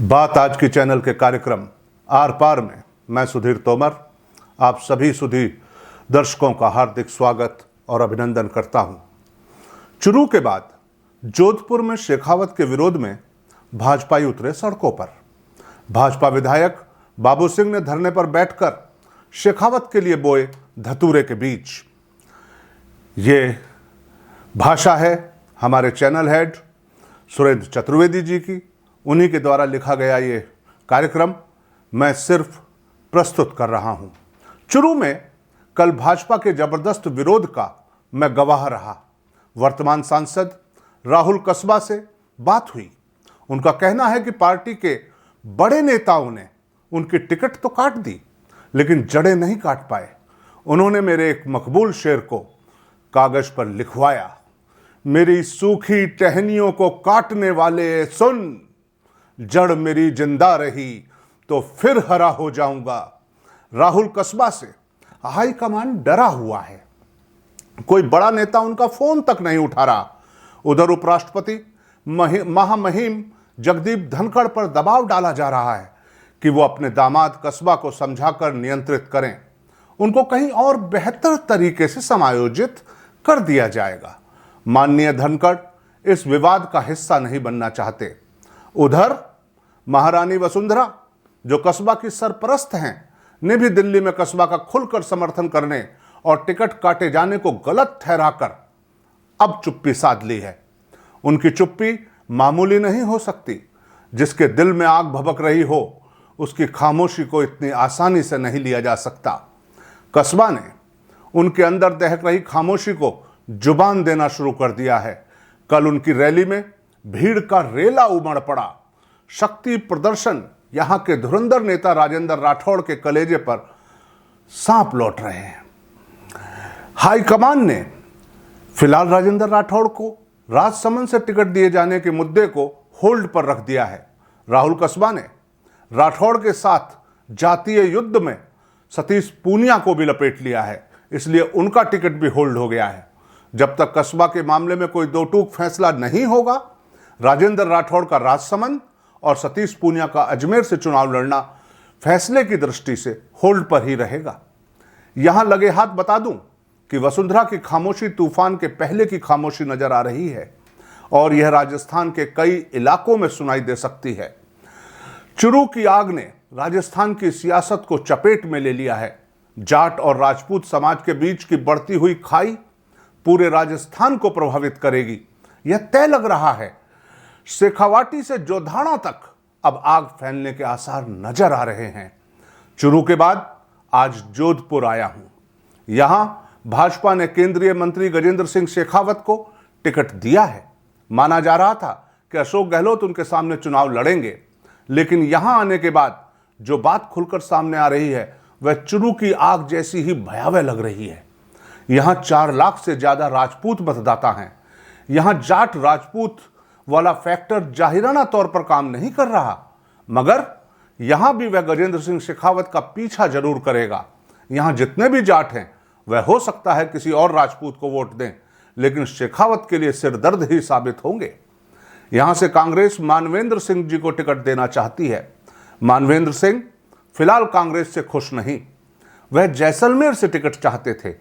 बात आज की चैनल के कार्यक्रम आर पार में मैं सुधीर तोमर आप सभी सुधी दर्शकों का हार्दिक स्वागत और अभिनंदन करता हूं। चुरू के बाद जोधपुर में शेखावत के विरोध में भाजपाई उतरे सड़कों पर। भाजपा विधायक बाबू सिंह ने धरने पर बैठकर शेखावत के लिए बोए धतूरे के बीच। ये भाषा है हमारे चैनल हेड सुरेंद्र चतुर्वेदी जी की। उन्हीं के द्वारा लिखा गया ये कार्यक्रम मैं सिर्फ प्रस्तुत कर रहा हूं। चुरू में कल भाजपा के जबरदस्त विरोध का मैं गवाह रहा। वर्तमान सांसद राहुल कस्बा से बात हुई। उनका कहना है कि पार्टी के बड़े नेताओं ने उनकी टिकट तो काट दी लेकिन जड़ें नहीं काट पाए। उन्होंने मेरे एक मकबूल शेर को कागज पर लिखवाया, मेरी सूखी टहनियों को काटने वाले सुन, जड़ मेरी जिंदा रही तो फिर हरा हो जाऊंगा। राहुल कस्बा से हाईकमान डरा हुआ है। कोई बड़ा नेता उनका फोन तक नहीं उठा रहा। उधर उपराष्ट्रपति महामहिम जगदीप धनखड़ पर दबाव डाला जा रहा है कि वो अपने दामाद कस्बा को समझाकर नियंत्रित करें। उनको कहीं और बेहतर तरीके से समायोजित कर दिया जाएगा। माननीय धनखड़ इस विवाद का हिस्सा नहीं बनना चाहते। उधर महारानी वसुंधरा जो कस्बा की सरपरस्त हैं ने भी दिल्ली में कस्बा का खुलकर समर्थन करने और टिकट काटे जाने को गलत ठहराकर अब चुप्पी साध ली है। उनकी चुप्पी मामूली नहीं हो सकती। जिसके दिल में आग भभक रही हो उसकी खामोशी को इतनी आसानी से नहीं लिया जा सकता। कस्बा ने उनके अंदर दहक रही खामोशी को जुबान देना शुरू कर दिया है। कल उनकी रैली में भीड़ का रेला उमड़ पड़ा। शक्ति प्रदर्शन यहां के धुरंधर नेता राजेंद्र राठौड़ के कलेजे पर सांप लौट रहे हैं। हाईकमान ने फिलहाल राजेंद्र राठौड़ को राजसमंद से टिकट दिए जाने के मुद्दे को होल्ड पर रख दिया है। राहुल कस्बा ने राठौड़ के साथ जातीय युद्ध में सतीश पूनिया को भी लपेट लिया है, इसलिए उनका टिकट भी होल्ड हो गया है। जब तक कस्बा के मामले में कोई दो टूक फैसला नहीं होगा, राजेंद्र राठौड़ का राजसमंद और सतीश पूनिया का अजमेर से चुनाव लड़ना फैसले की दृष्टि से होल्ड पर ही रहेगा। यहां लगे हाथ बता दूं कि वसुंधरा की खामोशी तूफान के पहले की खामोशी नजर आ रही है और यह राजस्थान के कई इलाकों में सुनाई दे सकती है। चुरू की आग ने राजस्थान की सियासत को चपेट में ले लिया है। जाट और राजपूत समाज के बीच की बढ़ती हुई खाई पूरे राजस्थान को प्रभावित करेगी, यह तय लग रहा है। शेखावाटी से जोधाना तक अब आग फैलने के आसार नजर आ रहे हैं। चुरू के बाद आज जोधपुर आया हूं। यहां भाजपा ने केंद्रीय मंत्री गजेंद्र सिंह शेखावत को टिकट दिया है। माना जा रहा था कि अशोक गहलोत उनके सामने चुनाव लड़ेंगे, लेकिन यहां आने के बाद जो बात खुलकर सामने आ रही है वह चुरू की आग जैसी ही भयावह लग रही है। यहां 4 लाख से ज्यादा राजपूत मतदाता हैं। यहां जाट राजपूत वाला फैक्टर जाहिराना तौर पर काम नहीं कर रहा, मगर यहां भी वह गजेंद्र सिंह शेखावत का पीछा जरूर करेगा। यहां जितने भी जाट हैं वह हो सकता है किसी और राजपूत को वोट दें, लेकिन शेखावत के लिए सिरदर्द ही साबित होंगे। यहां से कांग्रेस मानवेंद्र सिंह जी को टिकट देना चाहती है। मानवेंद्र सिंह फिलहाल कांग्रेस से खुश नहीं। वह जैसलमेर से टिकट चाहते थे,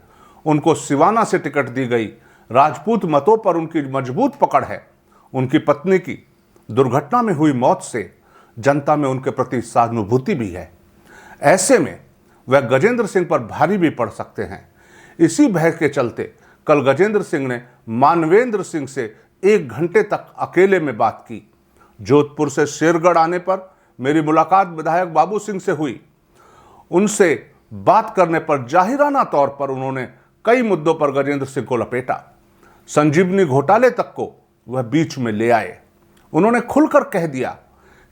उनको सिवाना से टिकट दी गई। राजपूत मतों पर उनकी मजबूत पकड़ है। उनकी पत्नी की दुर्घटना में हुई मौत से जनता में उनके प्रति सहानुभूति भी है। ऐसे में वह गजेंद्र सिंह पर भारी भी पड़ सकते हैं। इसी भय के चलते कल गजेंद्र सिंह ने मानवेंद्र सिंह से 1 घंटे तक अकेले में बात की। जोधपुर से शेरगढ़ आने पर मेरी मुलाकात विधायक बाबू सिंह से हुई। उनसे बात करने पर जाहिराना तौर पर उन्होंने कई मुद्दों पर गजेंद्र सिंह को लपेटा। संजीवनी घोटाले तक को वह बीच में ले आए। उन्होंने खुलकर कह दिया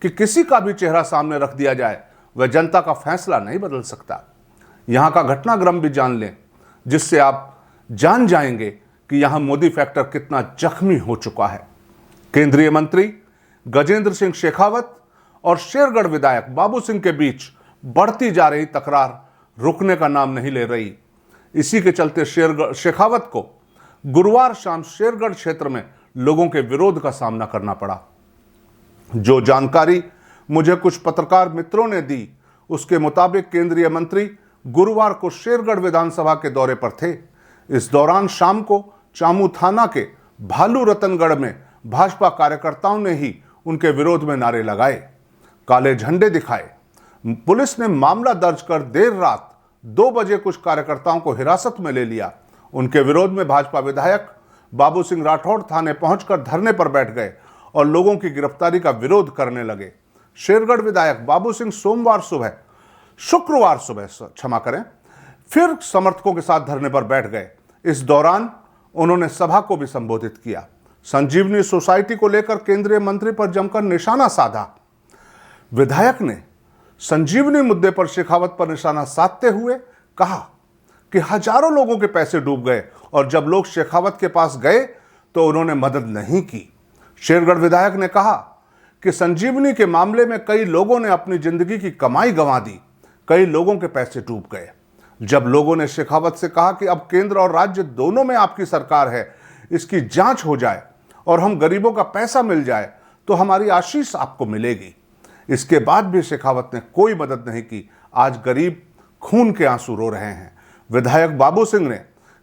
कि किसी का भी चेहरा सामने रख दिया जाए वह जनता का फैसला नहीं बदल सकता। यहां का घटनाक्रम भी जान लें, जिससे आप जान जाएंगे कि यहां मोदी फैक्टर कितना जख्मी हो चुका है। केंद्रीय मंत्री गजेंद्र सिंह शेखावत और शेरगढ़ विधायक बाबू सिंह के बीच बढ़ती जा रही तकरार रुकने का नाम नहीं ले रही। इसी के चलते शेखावत को गुरुवार शाम शेरगढ़ क्षेत्र में लोगों के विरोध का सामना करना पड़ा। जो जानकारी मुझे कुछ पत्रकार मित्रों ने दी, उसके मुताबिक केंद्रीय मंत्री गुरुवार को शेरगढ़ विधानसभा के दौरे पर थे। इस दौरान शाम को चामू थाना के भालू रतनगढ़ में भाजपा कार्यकर्ताओं ने ही उनके विरोध में नारे लगाए, काले झंडे दिखाए। पुलिस ने मामला दर्ज कर देर रात 2 बजे कुछ कार्यकर्ताओं को हिरासत में ले लिया। उनके विरोध में भाजपा विधायक बाबू सिंह राठौड़ थाने पहुंचकर धरने पर बैठ गए और लोगों की गिरफ्तारी का विरोध करने लगे। शेरगढ़ विधायक बाबू सिंह शुक्रवार सुबह फिर समर्थकों के साथ धरने पर बैठ गए। इस दौरान उन्होंने सभा को भी संबोधित किया। संजीवनी सोसाइटी को लेकर केंद्रीय मंत्री पर जमकर निशाना साधा। विधायक ने संजीवनी मुद्दे पर शेखावत पर निशाना साधते हुए कहा कि हजारों लोगों के पैसे डूब गए और जब लोग शेखावत के पास गए तो उन्होंने मदद नहीं की। शेरगढ़ विधायक ने कहा कि संजीवनी के मामले में कई लोगों ने अपनी जिंदगी की कमाई गंवा दी, कई लोगों के पैसे डूब गए। जब लोगों ने शेखावत से कहा कि अब केंद्र और राज्य दोनों में आपकी सरकार है, इसकी जांच हो जाए और हम गरीबों का पैसा मिल जाए तो हमारी आशीष आपको मिलेगी। इसके बाद भी शेखावत ने कोई मदद नहीं की। आज गरीब खून के आंसू रो रहे हैं। विधायक बाबू सिंह ने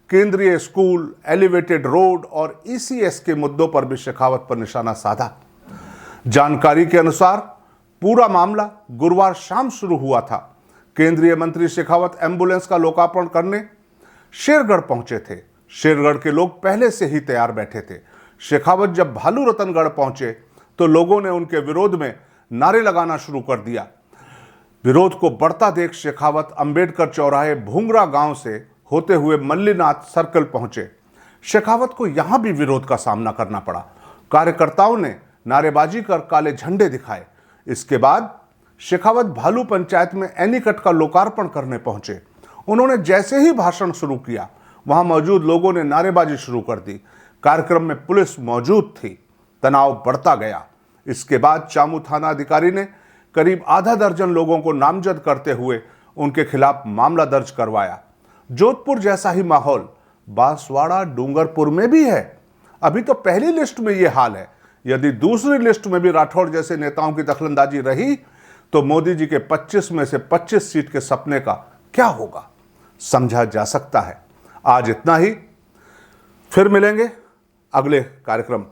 केंद्रीय स्कूल, एलिवेटेड रोड और ईसीएस के मुद्दों पर भी शेखावत पर निशाना साधा। जानकारी के अनुसार पूरा मामला गुरुवार शाम शुरू हुआ था। केंद्रीय मंत्री शेखावत एम्बुलेंस का लोकार्पण करने शेरगढ़ पहुंचे थे। शेरगढ़ के लोग पहले से ही तैयार बैठे थे। शेखावत जब भालू रतनगढ़ पहुंचे तो लोगों ने उनके विरोध में नारे लगाना शुरू कर दिया। विरोध को बढ़ता देख शेखावत अंबेडकर चौराहे भूंगरा गांव से होते हुए मल्लीनाथ सर्कल पहुंचे। शेखावत को यहां भी विरोध का सामना करना पड़ा। कार्यकर्ताओं ने नारेबाजी कर काले झंडे दिखाए। इसके बाद शेखावत भालू पंचायत में एनीकट का लोकार्पण करने पहुंचे। उन्होंने जैसे ही भाषण शुरू किया, वहां मौजूद लोगों ने नारेबाजी शुरू कर दी। कार्यक्रम में पुलिस मौजूद थी। तनाव बढ़ता गया। इसके बाद चामू थाना अधिकारी ने करीब आधा दर्जन लोगों को नामजद करते हुए उनके खिलाफ मामला दर्ज करवाया। जोधपुर जैसा ही माहौल बांसवाड़ा, डूंगरपुर में भी है। अभी तो पहली लिस्ट में यह हाल है। यदि दूसरी लिस्ट में भी राठौड़ जैसे नेताओं की दखलंदाजी रही तो मोदी जी के 25 में से 25 सीट के सपने का क्या होगा, समझा जा सकता है। आज इतना ही। फिर मिलेंगे अगले कार्यक्रम।